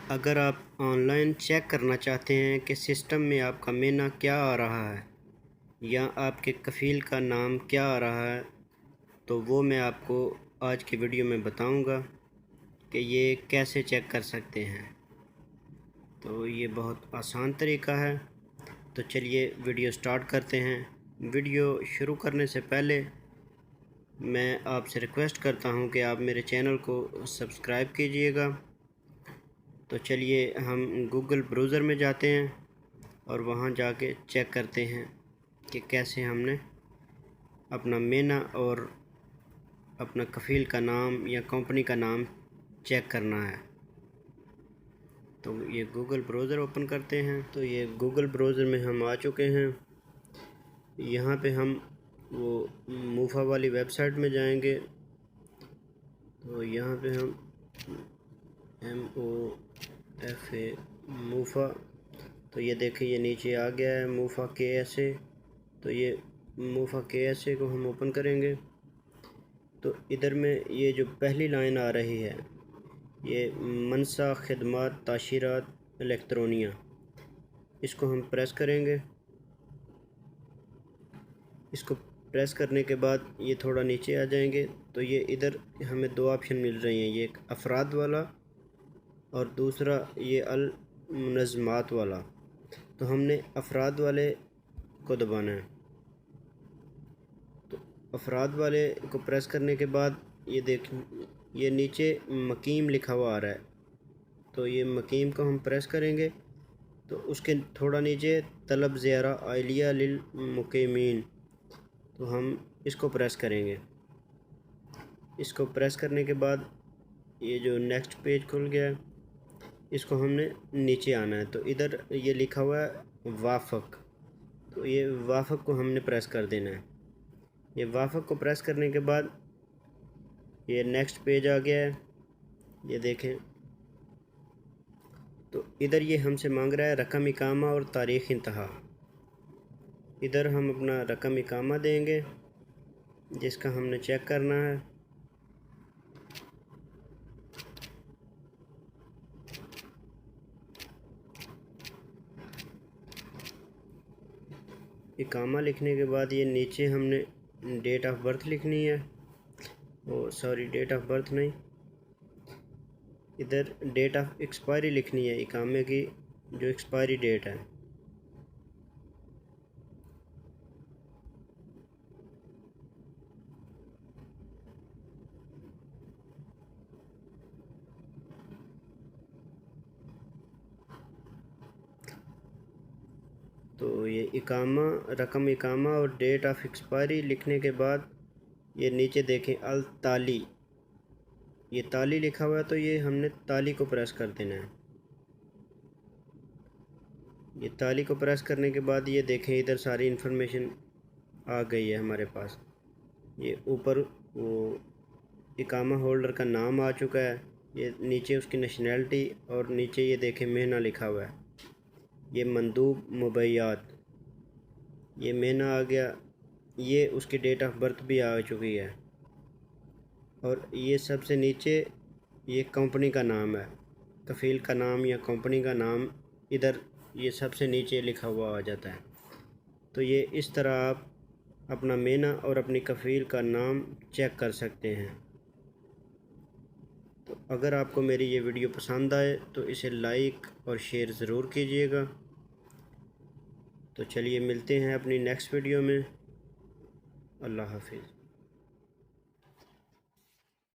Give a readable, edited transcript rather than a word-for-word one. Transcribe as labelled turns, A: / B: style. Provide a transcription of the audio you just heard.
A: اگر آپ on line check کرنا چاہتے ہیں کہ سسٹم میں آپ کا مینہ کیا آ رہا ہے یا آپ کے کفیل کا نام کیا آ رہا ہے تو وہ میں آپ کو آج کی ویڈیو میں بتاؤں گا کہ یہ کیسے چیک کر سکتے ہیں۔ تو یہ بہت آسان طریقہ ہے، تو چلیے ویڈیو سٹارٹ کرتے ہیں۔ ویڈیو شروع کرنے سے پہلے میں آپ سے ریکویسٹ کرتا ہوں کہ آپ میرے چینل کو سبسکرائب کیجئے گا۔ تو چلیے ہم گوگل براؤزر میں جاتے ہیں اور وہاں جا کے چیک کرتے ہیں کہ کیسے ہم نے اپنا مینہ اور اپنا کفیل کا نام یا کمپنی کا نام چیک کرنا ہے۔ تو یہ گوگل براؤزر اوپن کرتے ہیں۔ تو یہ گوگل براؤزر میں ہم آ چکے ہیں۔ یہاں پہ ہم وہ موفا والی ویب سائٹ میں جائیں گے۔ تو یہاں پہ ہم MOFA موفا، تو یہ دیکھیں یہ نیچے آ گیا ہے موفا KSA۔ تو یہ موفا KSA کو ہم اوپن کریں گے۔ تو ادھر میں یہ جو پہلی لائن آ رہی ہے یہ منصا خدمات تاشیرات الیکٹرونیہ، اس کو ہم پریس کریں گے۔ اس کو پریس کرنے کے بعد یہ تھوڑا نیچے آ جائیں گے تو یہ ادھر ہمیں دو آپشن مل رہی ہیں، یہ ایک افراد والا اور دوسرا یہ المنظمات والا۔ تو ہم نے افراد والے کو دبانا ہے۔ تو افراد والے کو پریس کرنے کے بعد یہ دیکھیں یہ نیچے مقیم لکھا ہوا آ رہا ہے، تو یہ مقیم کو ہم پریس کریں گے تو اس کے تھوڑا نیچے طلب زیارہ عالیہ للمقیمین، تو ہم اس کو پریس کریں گے۔ اس کو پریس کرنے کے بعد یہ جو نیکسٹ پیج کھل گیا ہے، اس کو ہم نے نیچے آنا ہے۔ تو ادھر یہ لکھا ہوا ہے وافق، تو یہ وافق کو ہم نے پریس کر دینا ہے۔ یہ وافق کو پریس کرنے کے بعد یہ نیکسٹ پیج آ گیا ہے، یہ دیکھیں۔ تو ادھر یہ ہم سے مانگ رہا ہے رقم اقامہ اور تاریخ انتہا۔ ادھر ہم اپنا رقم اقامہ دیں گے جس کا ہم نے چیک کرنا ہے۔ اقامہ لکھنے کے بعد یہ نیچے ہم نے ڈیٹ آف برتھ لکھنی ہے، ڈیٹ آف برتھ نہیں، ادھر ڈیٹ آف ایکسپائری لکھنی ہے اقامے کی، جو ایکسپائری ڈیٹ ہے۔ تو یہ رقم اقامہ اور ڈیٹ آف ایکسپائری لکھنے کے بعد یہ نیچے دیکھیں التالی، یہ تالی لکھا ہوا ہے، تو یہ ہم نے تالی کو پریس کر دینا ہے۔ یہ تالی کو پریس کرنے کے بعد یہ دیکھیں ادھر ساری انفارمیشن آ گئی ہے ہمارے پاس۔ یہ اوپر وہ اقامہ ہولڈر کا نام آ چکا ہے، یہ نیچے اس کی نیشنلٹی اور نیچے یہ دیکھیں مہینہ لکھا ہوا ہے۔ یہ مندوب مبیعات، یہ مہینہ آ گیا، یہ اس کی ڈیٹ آف برتھ بھی آ چکی ہے، اور یہ سب سے نیچے یہ کمپنی کا نام ہے، کفیل کا نام یا کمپنی کا نام ادھر یہ سب سے نیچے لکھا ہوا آ جاتا ہے۔ تو یہ اس طرح آپ اپنا مینہ اور اپنی کفیل کا نام چیک کر سکتے ہیں۔ تو اگر آپ کو میری یہ ویڈیو پسند آئے تو اسے لائک اور شیئر ضرور کیجیے گا۔ تو چلیے ملتے ہیں اپنی نیکسٹ ویڈیو میں۔ اللہ حافظ۔